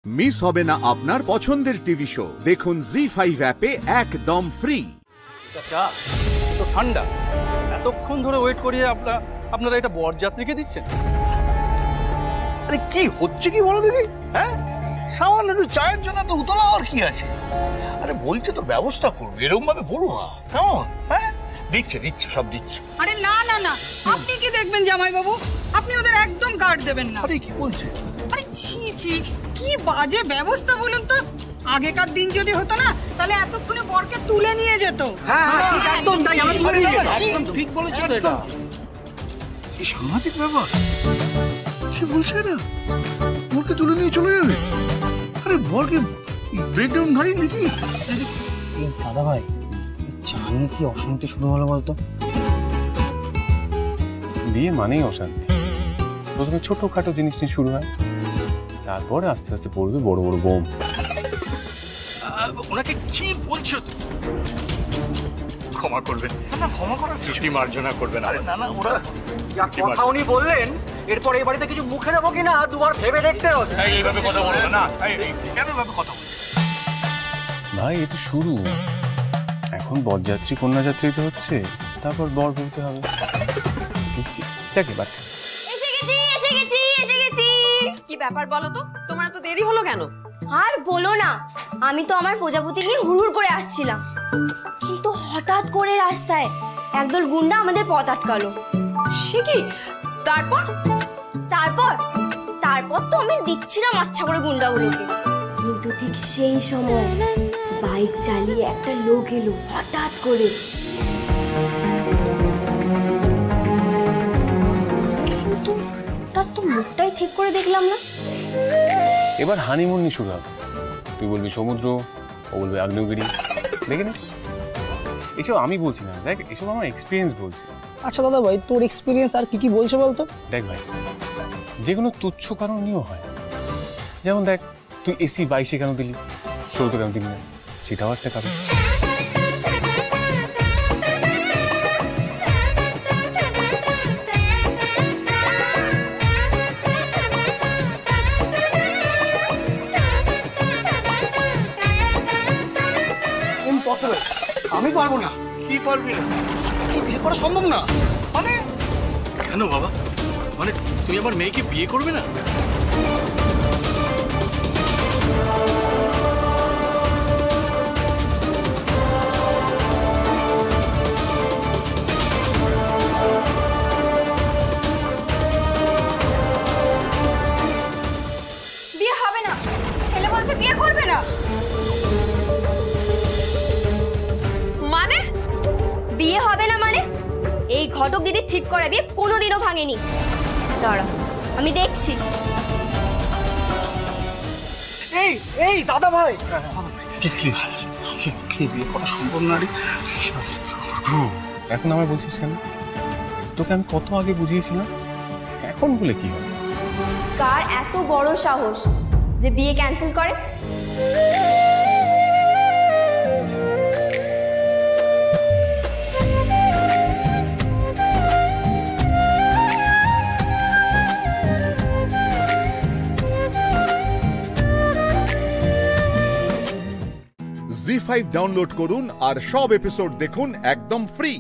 Miss হবে না আপনার পছন্দের টিভি শো। দেখুন জি5 অ্যাপে একদম ফ্রি। চা তো ঠান্ডা, এতক্ষণ ধরে ওয়েট করিয়ে আপনারা এটা বরযাত্রীকে দিচ্ছেন? আরে কি হচ্ছে কি বলো দেখি? হ্যাঁ, সামান্য একটু চায়ের জন্য তো উতলা আর কি আছে? আরে বলছে তো ব্যবস্থা করবে, এরকম ভাবে বলো না কেমন? হ্যাঁ, দিচ্ছে সব দিচ্ছে। আরে না না না, আপনি কি দেখবেন জামাই বাবু? আপনি ওদের একদম গার্ড দেবেন না। আরে কি বলছে? আরে ছি ছি, কি বাজে ব্যবস্থা বলুন তো। আগেকার দিন যদি হতো না, তাহলে এতক্ষণে বরকে তুলে নিয়ে যেত। একদম তাই, একদম ঠিক বলেছো এটা। কি সাংঘাতিক ব্যাপার! কি বলছে না, বরকে তুলে নিয়ে চলে যাবে? আরে বরকে ব্রেকডাউন গাড়ি নাকি? এই দাদা ভাই, চা নিয়ে কি অশান্তি শুরু হলো বলতো? বিয়ে মানেই অশান্তি। প্রথমে ছোটখাটো জিনিস নিয়ে শুরু হয়, তারপরে আস্তে আস্তে পড়বে বড় বড় বোম। ওনাকে কি বলছো? ক্ষমা করবেন না, ক্ষমা করার সৃষ্টি মার্জনা করবেন। আরে না না, ওরা কথা উনি বললেন, এরপর এই বাড়িতে কিছু মুখে দেবো কিনা দুবার ভেবে দেখতে হবে। এইভাবে কথা বলবে না, কেন ভাবে কথা বলছে? ভাই এ তো শুরু, এখন বরযাত্রী কন্যাযাত্রীতে হচ্ছে, তারপর বর বলতে হবে। যাকে বাদ। এসে গেছি। কি ব্যাপার বলো তো, তোমার এত দেরি হলো কেন? আর বলো না, আমি তো আমার প্রজাপতি নিয়ে হুড়হুড় করে আসছিলাম, কিন্তু হঠাৎ করে রাস্তায় একদল গুন্ডা আমাদের পথ আটকালো। সে কি? তারপর তো আমি দিচ্ছিলাম আচ্ছা করে গুন্ডাগুলোকে, কিন্তু ঠিক সেই সময় বাইক চালিয়ে একটা লোক এলো হঠাৎ করে। কিন্তু তার তো মুখটাই ঠিক করে দেখলাম না। এবার হানিমুন নিয়ে শুরু হবে। তুই বলবি সমুদ্র, ও বলবে আগ্নেয়গিরি। দেখে নিস, এসব আমি বলছি না, দেখ এসব আমার এক্সপিরিয়েন্স বলছে। আচ্ছা দাদা ভাই, তোর এক্সপিরিয়েন্স আর কি বলছে বলতো? দেখ ভাই, যে কোনো তুচ্ছ কারণ নিয়েও হয়। যেমন দেখ, তুই এসি 22-এ কেন দিলি, 16-তে কেন দিলি না, সেটাও একটা কারণ। ইম্পসিবল, আমি পারবো না। কি পারবি না? কি বিয়ে করা সম্ভব না? মানে কেন বাবা? মানে তুমি আমার মেয়েকে বিয়ে করবে না? বিয়ে হবে না, ছেলে বলছে বিয়ে করবে না। মানে বিয়ে হবে না মানে? এই ঘটক দিদি ঠিক করা বিয়ে কোনোদিনও ভাঙেনি। দাঁড়া, আমি দেখছি। এই দাদা ভাই, কি বিয়ে করা সম্ভব না রে? এখন আমার বলছিস কেন? তোকে আমি কত আগে বুঝিয়েছিলাম, এখন বলে কি হবে? কার এত বড় সাহস যে বিয়ে ক্যান্সেল করে? জি5 ডাউনলোড করুন আর সব এপিসোড দেখুন একদম ফ্রি।